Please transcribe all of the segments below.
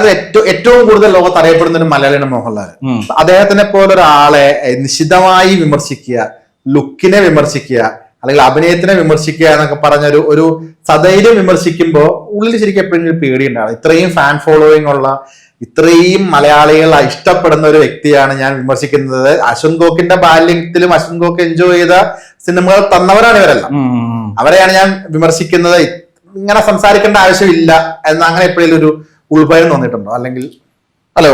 കാലത്ത് ഏറ്റവും കൂടുതൽ ലോകത്ത് അറിയപ്പെടുന്ന ഒരു മലയാളിയാണ് മോഹൻലാൽ. അദ്ദേഹത്തിനെ പോലെ ഒരാളെ നിശിതമായി വിമർശിക്കുക, ലുക്കിനെ വിമർശിക്കുക, അല്ലെങ്കിൽ അഭിനയത്തിനെ വിമർശിക്കുക എന്നൊക്കെ പറഞ്ഞ ഒരു സധൈര്യം വിമർശിക്കുമ്പോൾ ഉള്ളിൽ ശരിക്കും എപ്പോഴും പേടിയുണ്ടാവും. ഇത്രയും ഫാൻ ഫോളോയിങ് ഉള്ള, ഇത്രയും മലയാളികൾ ഇഷ്ടപ്പെടുന്ന ഒരു വ്യക്തിയാണ് ഞാൻ വിമർശിക്കുന്നത്. അശ്വന്ത് ഗോക്കിന്റെ ബാല്യത്തിലും അശ്വന്ത് ഗോക്ക് എൻജോയ് ചെയ്ത സിനിമകൾ തന്നവരാണ് ഇവരെല്ലാം. അവരെയാണ് ഞാൻ വിമർശിക്കുന്നത്. ഇങ്ങനെ സംസാരിക്കേണ്ട ആവശ്യമില്ല എന്ന് അങ്ങനെ എപ്പോഴും ഒരു ഉൾഭയം തോന്നിയിട്ടുണ്ടോ? അല്ലെങ്കിൽ ഹലോ,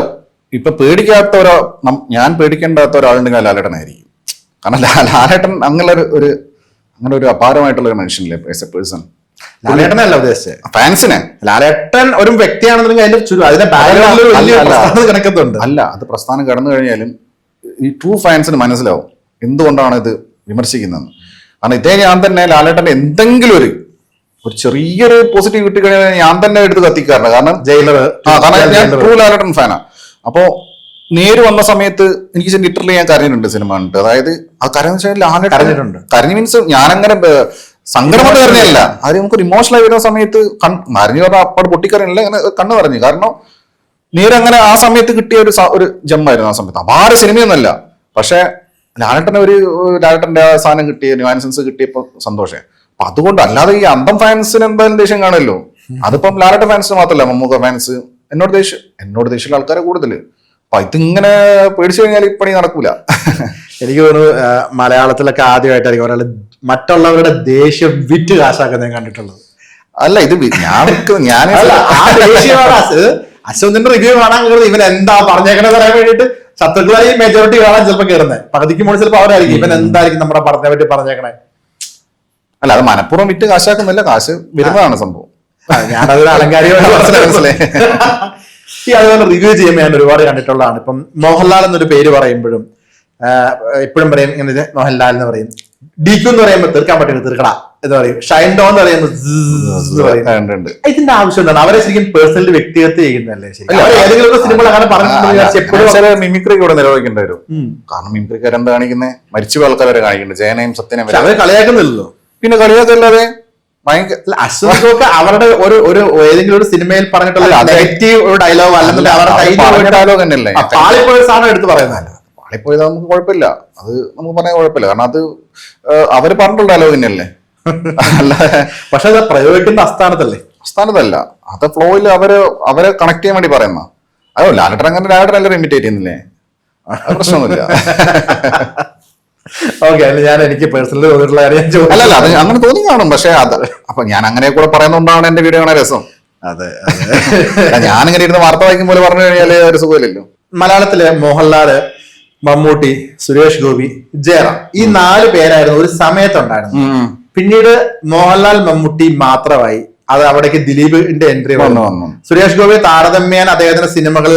ഇപ്പൊ പേടിക്കാത്ത ഞാൻ പേടിക്കേണ്ടാത്ത ഒരാളുണ്ടെങ്കിൽ ലാലേട്ടനായിരിക്കും. കാരണം ലാലേട്ടൻ അങ്ങനെ ഒരു അപാരമായിട്ടുള്ള ഒരു മനുഷ്യനില്ലേ ആസ് എ പേഴ്സൺ. ലാലേട്ടനല്ല ഉദ്ദേശിച്ചത്, ഫാൻസിനെ. ലാലേട്ടൻ ഒരു വ്യക്തിയാണെന്നുണ്ടെങ്കിൽ അതിന്റെ കിടക്കുന്നുണ്ട്. അല്ല, അത് പ്രസ്ഥാനം കടന്നു കഴിഞ്ഞാലും ഈ ട്രൂ ഫാൻസിന് മനസ്സിലാവും എന്തുകൊണ്ടാണ് ഇത് വിമർശിക്കുന്നത്. കാരണം ഇതേ ഞാൻ തന്നെ ലാലേട്ടന്റെ എന്തെങ്കിലും ഒരു ചെറിയൊരു പോസിറ്റീവ് കിട്ടി കഴിഞ്ഞാൽ ഞാൻ തന്നെ എടുത്ത് കത്തിക്കാറുണ്ട്. കാരണം ഞാൻ ട്രൂ ലാലേട്ടൻ ഫാനാ. അപ്പോ നേര് വന്ന സമയത്ത് എനിക്ക് ലിറ്ററലി ഞാൻ കരഞ്ഞിട്ടുണ്ട് സിനിമ കണ്ടിട്ട്. അതായത് ആ കരഞ്ഞ ലാലേട്ടൻ കരഞ്ഞു മീൻസ് ഞാനങ്ങനെ സങ്കടപ്പെട്ട് കരഞ്ഞല്ല, അത് നമുക്കൊരു ഇമോഷണൽ ആയി വരുന്ന സമയത്ത് മറിഞ്ഞു പറഞ്ഞാൽ അപ്പാട് പൊട്ടിക്കറിഞ്ഞില്ല, അങ്ങനെ കണ്ണു പറഞ്ഞു. കാരണം നേരങ്ങനെ ആ സമയത്ത് കിട്ടിയ ഒരു ജമ്മായിരുന്നു ആ സമയത്ത്. അപാര സിനിമയൊന്നുമല്ല, പക്ഷെ ലാലേട്ടന്റെ ആ സാധനം കിട്ടിയ ന്യൂആൻസൻസ് കിട്ടിയപ്പോ സന്തോഷം. അപ്പൊ അതുകൊണ്ട് അല്ലാതെ ഈ അന്തം ഫാൻസിന് എന്തായാലും ദേഷ്യം കാണുമല്ലോ. അതിപ്പം ലാലേട്ടൻ ഫാൻസിന് മാത്രമല്ല, മമ്മൂക്ക ഫാൻസ് എന്നോട് ദേഷ്യമുള്ള ആൾക്കാരെ കൂടുതല്. അപ്പൊ ഇതിങ്ങനെ പേടിച്ചു കഴിഞ്ഞാൽ ഈ പണി നടക്കൂല. എനിക്ക് തോന്നുന്നു മലയാളത്തിലൊക്കെ ആദ്യമായിട്ടായിരിക്കും ഒരാൾ മറ്റുള്ളവരുടെ ദേഷ്യം വിറ്റ് കാശാക്കുന്നത് കണ്ടിട്ടുള്ളത്. അല്ല, ഇത് ഞാൻ അശ്വന്തിന്റെ റിവ്യൂ കാണാൻ കയറുന്നത് ഇവൻ എന്താ പറഞ്ഞേക്കണത് പറയാൻ വേണ്ടിയിട്ട് ശത്രുക്കളായി മെജോറിറ്റി കാണാൻ ചിലപ്പോൾ കയറുന്നത്. പകുതിക്ക് മുകളിൽ ചിലപ്പോൾ അവരായിരിക്കും ഇവൻ എന്തായിരിക്കും നമ്മുടെ പറഞ്ഞ പറ്റി പറഞ്ഞേക്കണേ. അല്ല, അത് മനഃപൂർവ്വം വിറ്റ് കാശാക്കുന്നില്ല, കാശ് വരുന്നതാണ് സംഭവം. ഞാനതൊരു അലങ്കാരികമായി മനസ്സിലായി. ഈ അതുപോലെ റിവ്യൂ ചെയ്യുമ്പോൾ ഞാൻ ഒരുപാട് കണ്ടിട്ടുള്ളതാണ്. ഇപ്പം മോഹൻലാൽ എന്നൊരു പേര് പറയുമ്പോഴും എപ്പോഴും പറയും ഇങ്ങനെ മോഹൻലാൽ എന്ന് പറയും. ഡിക്യു എന്ന് പറയുമ്പോൾ തീർക്കാൻ പറ്റുന്നത് തീർക്കട എന്ന് പറയും. ഷൈൻ ഡോൺ എന്ന് പറയുമ്പോൾ ഇതിന്റെ ആവശ്യം എന്താണ്? അവരെ ശരിക്കും പേഴ്സണലി വ്യക്തിഗത ചെയ്യുന്നതല്ലേ? ഏതെങ്കിലും സിനിമകൾ അങ്ങനെ പറഞ്ഞിട്ടുണ്ടെങ്കിൽ മിമിക്രി കൂടെ നിരോധിക്കേണ്ടി വരും. കാരണം മിമിക്രിക്കാർ എന്താ കാണിക്കുന്നത്? മരിച്ചു ആൾക്കാരെ കാണിക്കുന്നുണ്ട്, ജയനയും സത്യനും. അവരെ കളിയാക്കുന്നില്ലല്ലോ. പിന്നെ കളിയാക്കല്ലാതെ അശ്വന്ത് ഗോക്ക് അവരുടെ ഒരു ഏതെങ്കിലും ഒരു സിനിമയിൽ പറഞ്ഞിട്ടുള്ള നെഗറ്റീവ് ഒരു ഡയലോഗ് അല്ലെങ്കിൽ അവരുടെ ഡയലോഗ് തന്നെയല്ലേ പാളിപ്പോയ സാധനം എടുത്ത് പറയുന്നതല്ല. പാളിപ്പോയത് നമുക്ക് കുഴപ്പമില്ല, അത് നമുക്ക് പറയാൻ കുഴപ്പമില്ല. കാരണം അത് അവര് പറഞ്ഞിട്ടുള്ള ഡയലോഗ് തന്നെയല്ലേ. പക്ഷെ അത് പ്രയോഗിക്കുന്ന അസ്ഥാനത്തല്ല, അത് ഫ്ലോയിൽ അവരെ കണക്ട് ചെയ്യാൻ വേണ്ടി പറയുന്ന. അതോ ലാലേട്ടൻ എല്ലാവരും ഇമിറ്റേറ്റ് ചെയ്യുന്നില്ലേ, പ്രശ്നമൊന്നുമില്ല. ഓക്കെ, ഞാൻ എനിക്ക് പേഴ്സണലി തോന്നിയിട്ടുള്ള അല്ലല്ല, അത് അങ്ങനെ തോന്നി കാണും. പക്ഷെ അപ്പൊ ഞാൻ അങ്ങനെ കൂടെ പറയുന്നതുകൊണ്ടാണ് എന്റെ വീഡിയോ കാണാൻ രസം. അതെ, ഞാനിങ്ങനെ ഇരുന്ന് വാർത്ത വായിക്കും പോലെ പറഞ്ഞു കഴിഞ്ഞാല് ഒരു സുഖമില്ലല്ലോ. മലയാളത്തിലെ മോഹൻലാല്, മമ്മൂട്ടി, സുരേഷ് ഗോപി, ജയറാം, ഈ 4 പേരായിരുന്നു ഒരു സമയത്തുണ്ടായിരുന്നു. പിന്നീട് മോഹൻലാൽ, മമ്മൂട്ടി മാത്രമായി. അത് അവിടേക്ക് ദിലീപിന്റെ എൻട്രി വന്നു. സുരേഷ് ഗോപി താരതമ്യേന അദ്ദേഹത്തിന്റെ സിനിമകൾ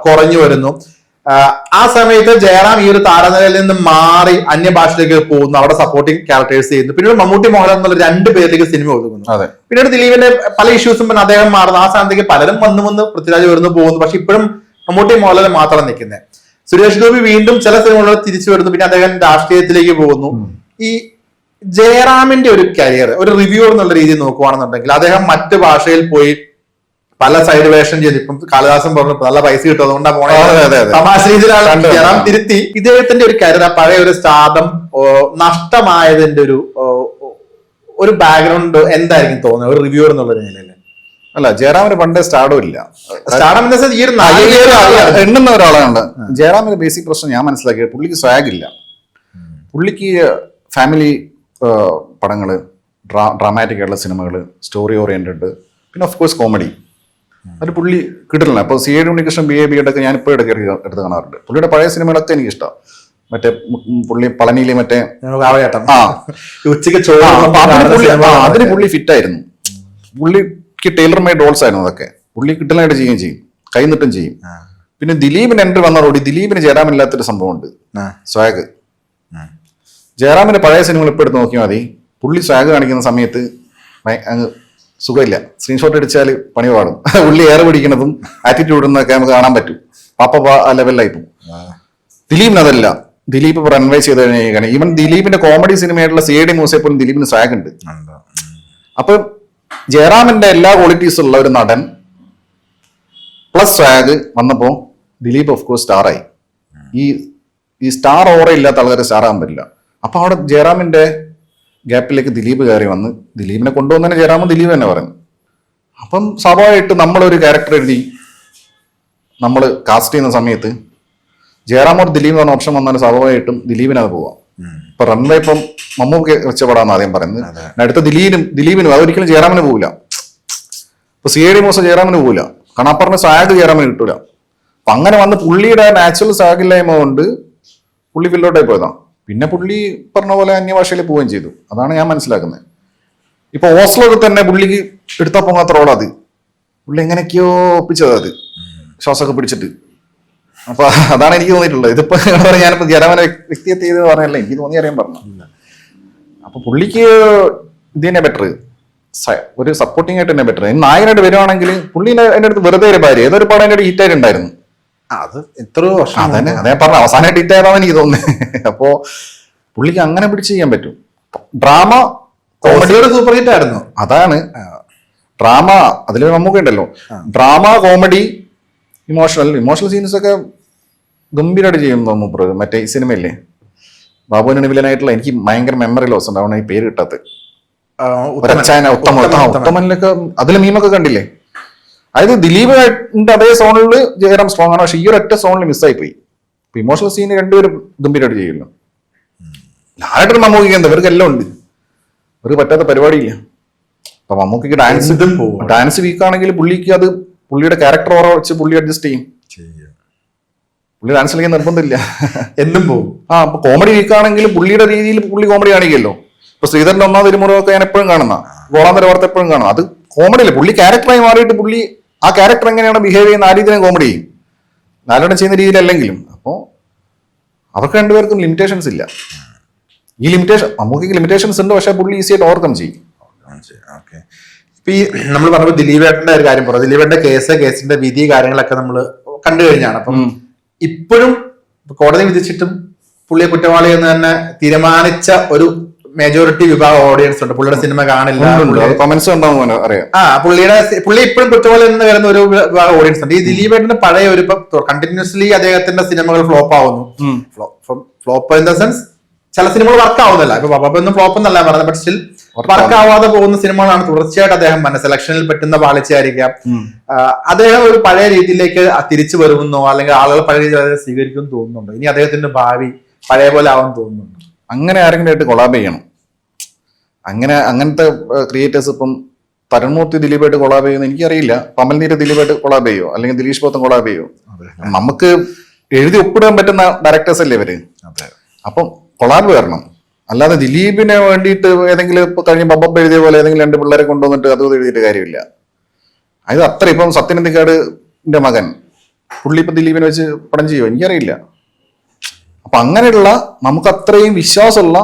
കുറഞ്ഞു വരുന്നു. ആ സമയത്ത് ജയറാം ഈ ഒരു താരനിലയിൽ നിന്ന് മാറി അന്യഭാഷയിലേക്ക് പോകുന്നു, അവിടെ സപ്പോർട്ടിങ് ക്യാരക്ടേഴ്സ് ചെയ്യുന്നു. പിന്നീട് മമ്മൂട്ടി, മോഹൻലാൽ എന്നുള്ള 2 പേരിലേക്ക് സിനിമ ഒതുങ്ങുന്നു. പിന്നീട് ദിലീപിന്റെ പല ഇഷ്യൂസും പിന്നെ അദ്ദേഹം മാറുന്നു. ആ സ്ഥാനത്തേക്ക് പലരും വന്ന് പൃഥ്വിരാജ് വരുന്നു പോകുന്നു. പക്ഷെ ഇപ്പോഴും മമ്മൂട്ടി, മോഹൻലാൽ മാത്രം നിൽക്കുന്നത്. സുരേഷ് ഗോപി വീണ്ടും ചില സിനിമകളിൽ തിരിച്ചു വരുന്നു. പിന്നെ അദ്ദേഹം രാഷ്ട്രീയത്തിലേക്ക് പോകുന്നു. ഈ ജയറാമിന്റെ ഒരു കരിയർ ഒരു റിവ്യൂ എന്നുള്ള രീതിയിൽ നോക്കുകയാണെന്നുണ്ടെങ്കിൽ അദ്ദേഹം മറ്റു ഭാഷയിൽ പോയി പല സൈഡ് വേഷം ചെയ്ത്, ഇപ്പം കാളിദാസൻ പറഞ്ഞു നല്ല പൈസ കിട്ടും അതുകൊണ്ടാണ് പോണേ, തമാശ രീതിയിലാണ് ജയറാം തിരുത്തി. ഇദ്ദേഹത്തിന്റെ ഒരു കരിയർ, പഴയ ഒരു സ്റ്റാർഡം നഷ്ടമായതിന്റെ ഒരു ബാക്ക്ഗ്രൗണ്ട് എന്തായിരിക്കും തോന്നുന്നത് ഒരു റിവ്യൂർ എന്നുള്ള നിലയിൽ? അല്ല, ജയറാമിന് പണ്ടേ സ്റ്റാർഡും ഇല്ല. സ്റ്റാർഡം എണ്ണുന്ന ഒരാളാണ് ജയറാമിന്റെ ബേസിക് പ്രശ്നം. ഞാൻ മനസ്സിലാക്കിയത് പുള്ളിക്ക് സ്വാഗ് ഇല്ല. പുള്ളിക്ക് ഫാമിലി പടങ്ങള്, ഡ്രാമാറ്റിക് ആയിട്ടുള്ള സിനിമകള്, സ്റ്റോറി ഓറിയന്റഡ്, പിന്നെ ഓഫ് കോഴ്സ് കോമഡി, അത് പുള്ളി കിട്ടില്ല. അപ്പോൾ CID ഉണ്ണികൃഷ്ണൻ BA ഒക്കെ ഞാൻ ഇപ്പോൾ എടുത്ത് കാണാറുണ്ട്. പുള്ളിയുടെ പഴയ സിനിമകളൊക്കെ എനിക്ക് ഇഷ്ടം. മറ്റേ പുള്ളി പളനിയിലെ മറ്റേ അതിന് പുള്ളി ഫിറ്റ് ആയിരുന്നു. പുള്ളിക്ക് ടൈലർ മെയ്ഡ് റോൾസ് ആയിരുന്നു അതൊക്കെ. പുള്ളി കിട്ടലായിട്ട് ചെയ്യുകയും ചെയ്യും, കൈനിട്ടും ചെയ്യും. പിന്നെ ദിലീപിന് എൻട്രി വന്നതോടെ ദിലീപിന് ജയറാമില്ലാത്തൊരു സംഭവമുണ്ട്, സ്വാഗ്. ജയറാമിന്റെ പഴയ സിനിമകൾ ഇപ്പോൾ എടുത്ത് നോക്കിയാൽ മതി, പുള്ളി സ്വാഗ് കാണിക്കുന്ന സമയത്ത് അങ്ങ് സുഖമില്ല. സ്ക്രീൻഷോട്ട് അടിച്ചാൽ പണി പാടും. പുള്ളി ഏറെ പിടിക്കുന്നതും ആറ്റിറ്റ്യൂഡ് എന്നൊക്കെ നമുക്ക് കാണാൻ പറ്റും. പാപ്പ ലെവലിലായി പോകും. ദിലീപിന് അതല്ല. ദിലീപ് റൺവേ ചെയ്ത് കഴിഞ്ഞാൽ ഈവൻ ദിലീപിന്റെ കോമഡി സിനിമയായിട്ടുള്ള CID മൂസയെപ്പോലും ദിലീപിന് സ്വാഗ് ഉണ്ട്. അപ്പൊ ജയറാമിന്റെ എല്ലാ ക്വാളിറ്റീസ് ഉള്ള ഒരു നടൻ പ്ലസ് സ്വാഗ് വന്നപ്പോ ദിലീപ് ഓഫ് കോഴ്സ് സ്റ്റാറായി. ഈ സ്റ്റാർ ഓറ ഇല്ലാത്ത ആൾക്കാരെ സ്റ്റാർ ആകാൻ പറ്റില്ല. അപ്പൊ അവിടെ ജയറാമിന്റെ ഗ്യാപ്പിലേക്ക് ദിലീപ് കയറി വന്ന് ദിലീപിനെ കൊണ്ടുവന്നതിന് ജയറാമും ദിലീപ് തന്നെ പറഞ്ഞു. അപ്പം സ്വാഭാവികമായിട്ട് നമ്മളൊരു ക്യാരക്ടർ എഴുതി നമ്മൾ കാസ്റ്റ് ചെയ്യുന്ന സമയത്ത് ജയറാമോട് ദിലീപ് എന്ന ഓപ്ഷൻ വന്നാൽ സ്വാഭാവികമായിട്ടും ദിലീപിനത് പോവാം. ഇപ്പൊ റൺവേ ഇപ്പം മമ്മൂക്ക് വെച്ചപ്പെടാന്ന് ആദ്യം പറയുന്നത്. അടുത്ത ദിലീപിനും അതൊരിക്കലും ജയറാമിന് പോവില്ല. ഇപ്പൊ CID മൂസ ജയറാമിന് പോവില്ല. കാരണം പറഞ്ഞ സ്വാഗ് ജയറാമിന് കിട്ടൂല. അപ്പൊ അങ്ങനെ വന്ന് പുള്ളിയുടെ നാച്ചുറൽ സ്വാഗില്ലായ്മ കൊണ്ട് പുള്ളി ഫില്ലോട്ടായി പോയതാ. പിന്നെ പുള്ളി പറഞ്ഞ പോലെ അന്യഭാഷയിൽ പോവുകയും ചെയ്തു. അതാണ് ഞാൻ മനസ്സിലാക്കുന്നത്. ഇപ്പൊ ഓസ്ലോക്ക് തന്നെ പുള്ളിക്ക് എടുത്താ പോകാത്ത റോളത്. പുള്ളി എങ്ങനെയൊക്കെയോ ഒപ്പിച്ചത് അത് ശ്വാസമൊക്കെ പിടിച്ചിട്ട്. അപ്പൊ അതാണ് എനിക്ക് തോന്നിയിട്ടുള്ളത്. ഇതിപ്പോ ഞാനിപ്പോ ജയറാമനെ വ്യക്തിഹത്യ ചെയ്തെന്ന് പറഞ്ഞല്ല, എനിക്ക് തോന്നി അറിയാൻ പറഞ്ഞു. അപ്പൊ പുള്ളിക്ക് ഇത് തന്നെ ബെറ്റർ, ഒരു സപ്പോർട്ടിംഗ് ആയിട്ട് തന്നെ ബെറ്റർ. നായകനായിട്ട് വരുവാണെങ്കിൽ പുള്ളി എന്റെ അടുത്ത് വെറുതെ ഒരു ഭാര്യ ഏതൊരു പടം എന്റെ ഹിറ്റ് ആയിട്ടുണ്ടായിരുന്നു. അത് എത്രയോ വർഷം അതേ പറഞ്ഞ അവസാനമായിട്ട് ഹിറ്റ് ആയതാന്ന് എനിക്ക് തോന്നുന്നത്. അപ്പോ പുള്ളിക്ക് അങ്ങനെ പിടിച്ച് ചെയ്യാൻ പറ്റും. ഡ്രാമ കോമഡിയുടെ സൂപ്പർ ഹിറ്റ് ആയിരുന്നു. അതാണ് ഡ്രാമ, അതിൽ നമുക്ക് ഉണ്ടല്ലോ ഡ്രാമ, കോമഡി, ഇമോഷണൽ സീൻസ് ഒക്കെ ഗംഭീരമായിട്ട് ചെയ്യുന്നു മൂപ്പർ. മറ്റേ ഈ സിനിമയില്ലേ ബാബുവിന് വില്ലനായിട്ടുള്ള, എനിക്ക് ഭയങ്കര മെമ്മറി ലോസ് ഉണ്ട്, അവനെ ഈ പേര് കിട്ടാത്ത ഉത്തമനിലൊക്കെ അതിൽ മീമൊക്കെ കണ്ടില്ലേ. അതായത് ദിലീപിന്റെ അതേ സോണിൽ ജയറാം സ്ട്രോങ് ആണ്, പക്ഷെ ഈ ഒരു ഒറ്റ സോണിൽ മിസ്സായി പോയി. ഇമോഷണൽ സീൻ രണ്ടുപേരും ഗംഭീരമായിട്ട് ചെയ്യുമല്ലോ. ലാലേട്ടൻ മമ്മൂക്ക് എന്താ ഇവർക്ക് എല്ലാം ഉണ്ട്, ഒരു പറ്റാത്ത പരിപാടിയില്ല. അപ്പൊ മമ്മൂക്ക് ഡാൻസ് വീക്കാണെങ്കിൽ പുള്ളിക്ക് അത് പുള്ളിയുടെ ക്യാരക്ടർ ഓറ വെച്ച് പുള്ളി അഡ്ജസ്റ്റ് ചെയ്യും. പുള്ളി ഡാൻസ് കളിക്കാൻ നിർബന്ധമില്ല, എന്നും പോകും. അപ്പൊ കോമഡി വീക്കാണെങ്കിൽ പുള്ളിയുടെ രീതിയിൽ പുള്ളി കോമഡി കാണിക്കുമല്ലോ. ഇപ്പൊ ശ്രീധരന്റെ ഒന്നാം തിരുമുറൊക്കെ ഞാൻ എപ്പോഴും കാണുന്ന ഗോളാന്തര വാർത്ത എപ്പോഴും കാണും. അത് കോമഡിയില്ല, പുള്ളി ക്യാരക്ടറായി മാറിയിട്ട് പുള്ളി ആ ക്യാരക്ടർ എങ്ങനെയാണ് ബിഹേവ് ചെയ്യുന്ന ആ രീതിയിലും കോമഡി ചെയ്യും, ലാലേട്ടൻ ചെയ്യുന്ന രീതിയിലല്ലെങ്കിലും. അപ്പോ അവർക്ക് രണ്ടുപേർക്കും ലിമിറ്റേഷൻസ് ഇല്ല. ഈ ലിമിറ്റേഷൻ മമ്മൂക്ക് ലിമിറ്റേഷൻസ് ഉണ്ട്, പക്ഷെ പുള്ളി ഈസി ആയിട്ട് ഓവർകം ചെയ്യും. ഇപ്പൊ ഈ നമ്മൾ പറഞ്ഞപ്പോൾ ദിലീപേട്ടന്റെ ഒരു കാര്യം പറഞ്ഞു, ദിലീപേട്ടന്റെ കേസിന്റെ വിധി കാര്യങ്ങളൊക്കെ നമ്മൾ കണ്ടു കഴിഞ്ഞാണ്. അപ്പം ഇപ്പോഴും കോടതി വിധിച്ചിട്ടും പുള്ളിയെ കുറ്റവാളി എന്ന് തന്നെ തീരുമാനിച്ച ഒരു മെജോറിറ്റി വിഭാഗം ഓഡിയൻസ് ഉണ്ട്. പുള്ളിയുടെ സിനിമ കാണില്ല, പുള്ളി ഇപ്പോഴും കുറ്റവാളി എന്ന് വരുന്ന ഒരു വിഭാഗം ഓഡിയൻസ് ഉണ്ട്. ഈ ദിലീപേട്ടന്റെ പഴയ ഒരു കണ്ടിന്യൂസ്ലി അദ്ദേഹത്തിന്റെ സിനിമകൾ ഫ്ലോപ്പ് ആവുന്നു. ഫ്ലോപ്പ് ഇൻ ദ സെൻസ് ചില സിനിമകൾ വർക്ക് ആവുന്നില്ല. ഇപ്പൊ ഒന്നും ഫ്ലോപ്പ് എന്നല്ല പറയുന്നത്, ബട്ട് സ്റ്റിൽ വർക്ക് ആവാതെ പോകുന്ന സിനിമകളാണ് തുടർച്ചയായിട്ട് അദ്ദേഹം സെലക്ഷനിൽ പറ്റുന്ന പാളിച്ചായിരിക്കാം. അദ്ദേഹം ഒരു പഴയ രീതിയിലേക്ക് തിരിച്ചു വരുമെന്നോ അല്ലെങ്കിൽ ആളുകൾ പഴയ രീതിയിൽ സ്വീകരിക്കുമെന്ന് തോന്നുന്നുണ്ടോ? ഇനി അദ്ദേഹത്തിന്റെ ഭാവി പഴയ പോലെ ആവുമെന്ന് തോന്നുന്നുണ്ടോ? അങ്ങനെ ആരെങ്കിലും ആയിട്ട് കൊളാബ് ചെയ്യണം. അങ്ങനത്തെ ക്രിയേറ്റേഴ്സ് ഇപ്പം തരുൺമൂർത്തി ദിലീപായിട്ട് കൊളാബ് ചെയ്യുന്ന എനിക്കറിയില്ല. കമൽനീര് ദിലീപായിട്ട് കൊളാബ് ചെയ്യോ, അല്ലെങ്കിൽ ദിലീഷ് പോത്തൻ കൊളാബ് ചെയ്യോ? നമുക്ക് എഴുതി ഒപ്പിടാൻ പറ്റുന്ന ഡയറക്ടേഴ്സ് അല്ലേ ഇവര്. അപ്പം കൊളാബ് വരണം. അല്ലാതെ ദിലീപിനെ വേണ്ടിയിട്ട് ഏതെങ്കിലും ഇപ്പൊ കഴിഞ്ഞ ബബ്ബ എഴുതിയ പോലെ ഏതെങ്കിലും രണ്ട് പിള്ളേരെ കൊണ്ടുവന്നിട്ട് അത് എഴുതിയിട്ട് കാര്യമില്ല. അത് അത്ര ഇപ്പം സത്യനന്ദിക്കാടിന്റെ മകൻ പുള്ളി ഇപ്പൊ ദിലീപിനെ വെച്ച് പടം ചെയ്യുമോ എനിക്കറിയില്ല. അപ്പൊ അങ്ങനെയുള്ള നമുക്ക് അത്രയും വിശ്വാസമുള്ള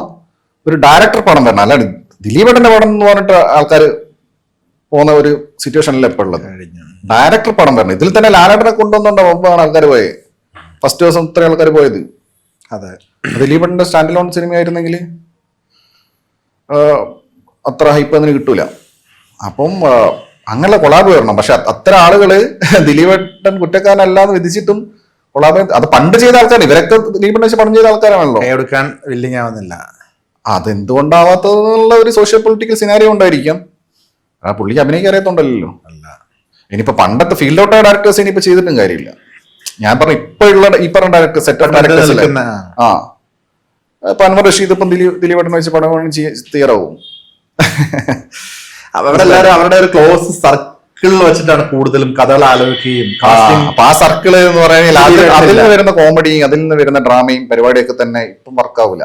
ഒരു ഡയറക്ടർ പടം വരണം. അല്ലാണ്ട് ദിലീപേട്ടന്റെ പടം എന്ന് പറഞ്ഞിട്ട് ആൾക്കാർ പോകുന്ന ഒരു സിറ്റുവേഷനിൽ എപ്പോഴുള്ളത്. ഡയറക്ടർ പടം വരണം. ഇതിൽ തന്നെ ലാലേട്ടനെ കൊണ്ടുവന്നുണ്ടോ മുമ്പാണ് ആൾക്കാർ പോയത്. ഫസ്റ്റ് ദിവസം ഇത്ര ആൾക്കാർ പോയത്. അതെ, ദിലീപേട്ടന്റെ സ്റ്റാൻഡ് ലോൺ സിനിമ ആയിരുന്നെങ്കിൽ അത്ര ഹൈപ്പ് അതിന് കിട്ടൂല. അപ്പം അങ്ങനെയുള്ള കൊളാബ് വരണം. പക്ഷെ അത്ര ആളുകള് ദിലീപേട്ടൻ കുറ്റക്കാരനല്ലാന്ന് വിധിച്ചിട്ടും കൊളാബ് അത് പണ്ട് ചെയ്ത ആൾക്കാർ, ഇവരൊക്കെ ദിലീപേട്ടൻ വെച്ച് പണം ചെയ്ത ആൾക്കാരാണല്ലോ. എടുക്കാൻ വില്ലിങ് ആവുന്നില്ല. അതെന്തുകൊണ്ടാവാത്തതെന്നുള്ള ഒരു സോഷ്യോ പൊളിറ്റിക്കൽ സിനാരിയോ ഉണ്ടായിരിക്കാം. പുള്ളിക്ക് അഭിനയിക്കാൻ അറിയത്തുണ്ടല്ലോ. ഇനിയിപ്പോ പണ്ടത്തെ ഫീൽഡ് ഔട്ട് ആയ ഡയറക്ടേഴ്സ് ഇനിയിപ്പോ ചെയ്തിട്ടും കാര്യമില്ല. ഞാൻ പറഞ്ഞു ഇപ്പോഴുള്ള ഈ പറഞ്ഞ ഡയറക്ടർ സെറ്റ് ഓഫ് ഡയറക്ടേഴ്സ് ഇപ്പൊ അൻവർ റഷീദ് ഇപ്പം ദിലീപേട്ടൻ വെച്ച് പടം തയ്യാറാവും. അവരെല്ലാരും അവരുടെ ഒരു ക്ലോസ് സർക്കിളിൽ വെച്ചിട്ടാണ് കൂടുതലും കഥകൾ ആലോചിക്കുകയും. അപ്പൊ ആ സർക്കിള് എന്ന് പറഞ്ഞാൽ അതിൽ നിന്ന് വരുന്ന കോമഡിയും അതിൽ നിന്ന് വരുന്ന ഡ്രാമയും പരിപാടിയൊക്കെ തന്നെ ഇപ്പം വർക്കാവൂല.